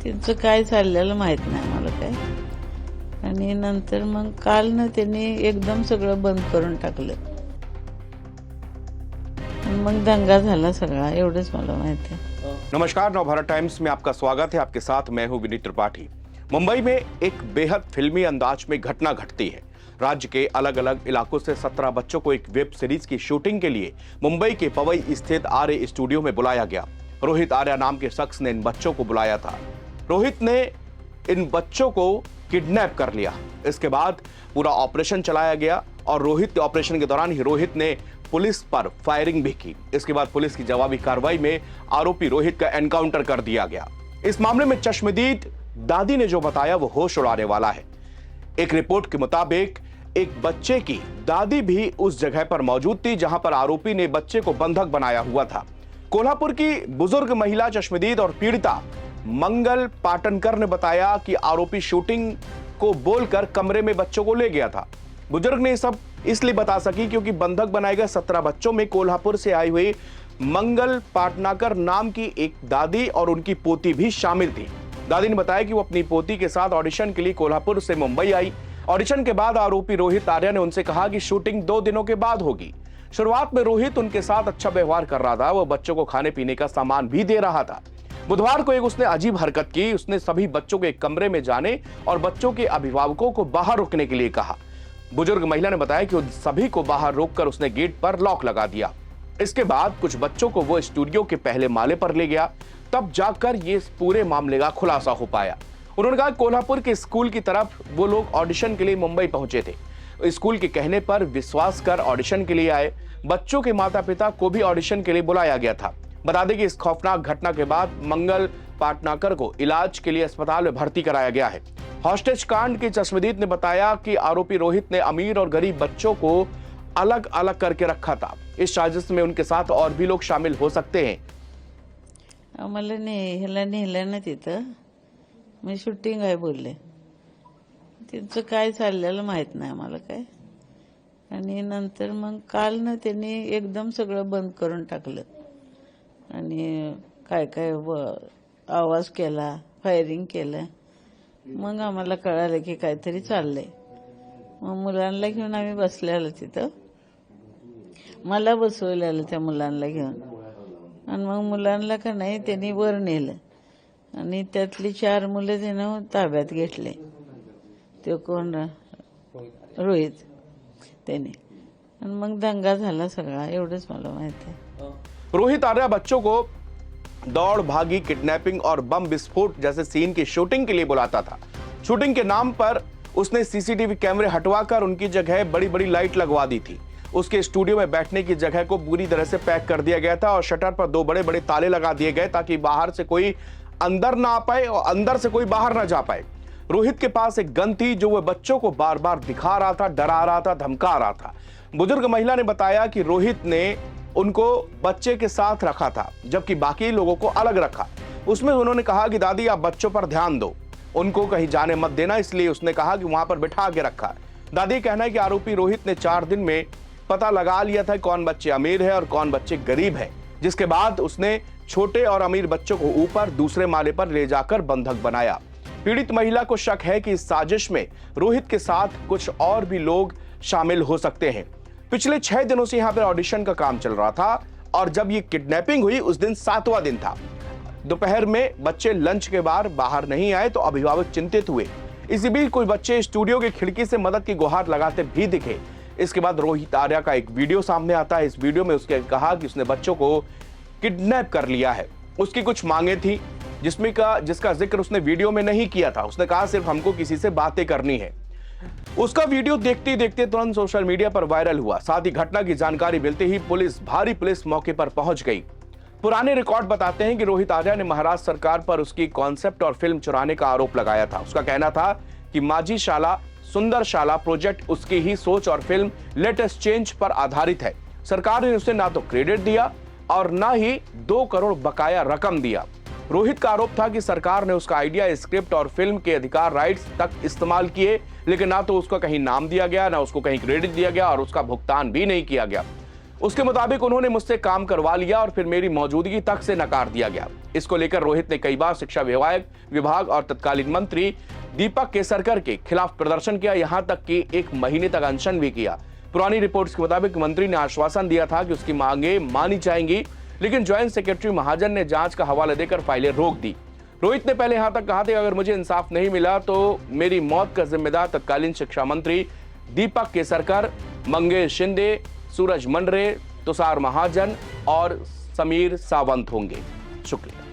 त्यांचं काय चाललेलं माहीत नाही आम्हाला काय. आणि नंतर मग काल ना त्यांनी एकदम सगळं बंद करून टाकलं. मग दंगा झाला सगळा, एवढंच मला माहिती आहे. नमस्कार, नवभारत टाइम्स में आपका स्वागत है। आपके साथ मैं हूं विनीत त्रिपाठी। मुंबई में एक बेहद फिल्मी अंदाज में घटना घटती है। राज्य के अलग अलग इलाकों से 17 बच्चों को एक वेब सीरीज की शूटिंग के लिए मुंबई के पवई स्थित आर्य स्टूडियो में बुलाया गया। रोहित आर्या नाम के शख्स ने इन बच्चों को बुलाया था। रोहित ने इन बच्चों को किडनैप कर लिया। इसके बाद पूरा ऑपरेशन चलाया गया और रोहित के ऑपरेशन के दौरान ही रोहित ने पुलिस पर फायरिंग भी की। इसके बाद पुलिस की जवाबी कार्रवाई में आरोपी रोहित का एनकाउंटर कर दिया गया। इस मामले में चश्मदीद दादी ने जो बताया वो होश उड़ाने वाला है। एक रिपोर्ट के मुताबिक एक बच्चे की दादी भी उस जगह पर मौजूद थी जहां पर आरोपी ने बच्चे को बंधक बनाया हुआ था। कोल्हापुर की बुजुर्ग महिला चश्मदीद और पीड़िता मंगल पाटनकर ने बताया कि आरोपी शूटिंग को बोलकर कमरे में बच्चों को ले गया था। बुजुर्ग ने सब इसलिए बता सकी क्योंकि बंधक बनाए गए 17 बच्चों में कोल्हापुर से आई हुई मंगल पाटनाकर नाम की एक दादी और उनकी पोती भी शामिल थी। दादी ने बताया कि वो अपनी पोती के साथ ऑडिशन के लिए कोल्हापुर से मुंबई आई। ऑडिशन के बाद आरोपी रोहित आर्या ने उनसे कहा कि शूटिंग 2 दिनों के बाद होगी। शुरुआत में रोहित उनके साथ अच्छा व्यवहार कर रहा था, वो बच्चों को खाने पीने का सामान भी दे रहा था। बुधवार को एक उसने अजीब हरकत की। उसने सभी बच्चों को एक कमरे में जाने और बच्चों के अभिभावकों को बाहर रुकने के लिए कहा। बुजुर्ग महिला ने बताया कि उन सभी को बाहर रोककर उसने गेट पर लॉक लगा दिया। इसके बाद कुछ बच्चों को वो स्टूडियो के पहले माले पर ले गया, तब जाकर ये पूरे मामले का खुलासा हो पाया। उन्होंने कहा कोल्हापुर के स्कूल की तरफ वो लोग ऑडिशन के लिए मुंबई पहुंचे थे। स्कूल के कहने पर विश्वास कर ऑडिशन के लिए आए। बच्चों के माता पिता को भी ऑडिशन के लिए बुलाया गया था। बता दें कि इस खौफनाक घटना के बाद मंगल पाटनाकर को इलाज के लिए अस्पताल में भर्ती कराया गया है। हॉस्टेज कांड की चश्मदीद ने बताया कि आरोपी रोहित ने अमीर और गरीब बच्चों को अलग अलग करके रखा था। इस साजिश में उनके साथ और भी लोग शामिल हो सकते हैं। आम्हाला ह्याला नेलं ना तिथं, मी शूटिंग आहे बोलले. त्यांचं काय चाललेलं माहीत नाही आम्हाला काय. आणि नंतर मग काल ना त्यांनी एकदम सगळं बंद करून टाकलं. आणि काय काय आवाज केला, फायरिंग केलं. मग आम्हाला कळालं की काहीतरी चाललंय. मग मुलांना घेऊन आम्ही बसलेलो तिथं. मला बसवलेलं त्या मुलांना घेऊन. आणि मग मुलांना का नाही त्यांनी वर नेलं आणि त्यातली 4 मुलं त्यानं ताब्यात घेतले. ते कोण रोहित त्याने. आणि मग दंगा झाला सगळा, एवढंच मला माहिती आहे. रोहित आर्या बच्चों को दौड़ भागी, किडनैपिंग और बम विस्फोट जैसे सीन की शूटिंग के लिए बुलाता था। शूटिंग के नाम पर उसने सीसीटीवी कैमरे हटवाकर उनकी जगह बड़ी बड़ी लाइट लगवा दी थी। उसके स्टूडियो में बैठने की जगह को पूरी तरह से पैक कर दिया गया था और शटर पर 2 बड़े बड़े ताले लगा दिए गए ताकि बाहर से कोई अंदर ना आ पाए और अंदर से कोई बाहर ना जा पाए। रोहित के पास एक गन थी जो वह बच्चों को बार बार दिखा रहा था, डरा रहा था, धमका रहा था। बुजुर्ग महिला ने बताया कि रोहित ने उनको बच्चे के साथ रखा था जबकि बाकी लोगों को अलग रखा। उसमें उन्होंने कहा कि दादी आप बच्चों पर ध्यान दो, उनको कहीं जाने मत देना, इसलिए उसने कहा कि वहां पर बिठा के रखा। दादी कहना है कि आरोपी रोहित ने 4 दिन में पता लगा लिया था कौन बच्चे अमीर है और कौन बच्चे गरीब है, जिसके बाद उसने छोटे और अमीर बच्चों को ऊपर दूसरे माले पर ले जाकर बंधक बनाया। पीड़ित महिला को शक है कि इस साजिश में रोहित के साथ कुछ और भी लोग शामिल हो सकते हैं। पिछले 6 दिनों से यहाँ पर ऑडिशन का काम चल रहा था और जब ये किडनैपिंग हुई उस दिन 7वां दिन था। दोपहर में बच्चे लंच के बाद बाहर नहीं आए तो अभिभावक चिंतित हुए। इसी बीच कुछ बच्चे स्टूडियो की खिड़की से मदद की गुहार लगाते भी दिखे। इसके बाद रोहित आर्या का एक वीडियो सामने आता है। इस वीडियो में उसने कहा कि उसने बच्चों को किडनैप कर लिया है। उसकी कुछ मांगे थी जिसका जिक्र उसने वीडियो में नहीं किया था। उसने कहा सिर्फ हमको किसी से बातें करनी है। उसका वीडियो देखते देखते तुरंत सोशल मीडिया पर वायरल हुआ। साथ ही घटना की जानकारी मिलते ही भारी पुलिस मौके पर पहुंच गई। पुराने रिकॉर्ड बताते हैं कि रोहित आर्या ने महाराष्ट्र सरकार पर उसकी कॉन्सेप्ट और फिल्म चुराने का आरोप लगाया था। उसका कहना था कि माझी शाला सुंदर शाला प्रोजेक्ट उसकी ही सोच और फिल्म लेटेस्ट चेंज पर आधारित है। सरकार ने उसे ना तो क्रेडिट दिया और ना ही 2 करोड़ बकाया रकम दिया। रोहित का आरोप था कि सरकार ने उसका आइडिया, स्क्रिप्ट और फिल्म के अधिकार राइट्स तक इस्तेमाल किए, लेकिन ना तो उसका कहीं नाम दिया गया, ना उसको कहीं क्रेडिट दिया गया और उसका भुगतान भी नहीं किया गया। उसके मुताबिक उन्होंने मुझसे काम करवा लिया और फिर मेरी मौजूदगी तक से नकार दिया गया। इसको लेकर रोहित ने कई बार शिक्षा विभाग और तत्कालीन मंत्री दीपक केसरकर के खिलाफ प्रदर्शन किया, यहां तक कि 1 महीने तक अनशन भी किया। पुरानी रिपोर्ट्स के मुताबिक मंत्री ने आश्वासन दिया था कि उसकी मांगे मानी जाएंगी, लेकिन ज्वाइंट सेक्रेटरी महाजन ने जांच का हवाला देकर फाइलें रोक दी। रोहित ने पहले यहां तक कहा था कि अगर मुझे इंसाफ नहीं मिला तो मेरी मौत का जिम्मेदार तत्कालीन शिक्षा मंत्री दीपक केसरकर, मंगेश शिंदे, सूरज मंडरे, तुषार महाजन और समीर सावंत होंगे। शुक्रिया।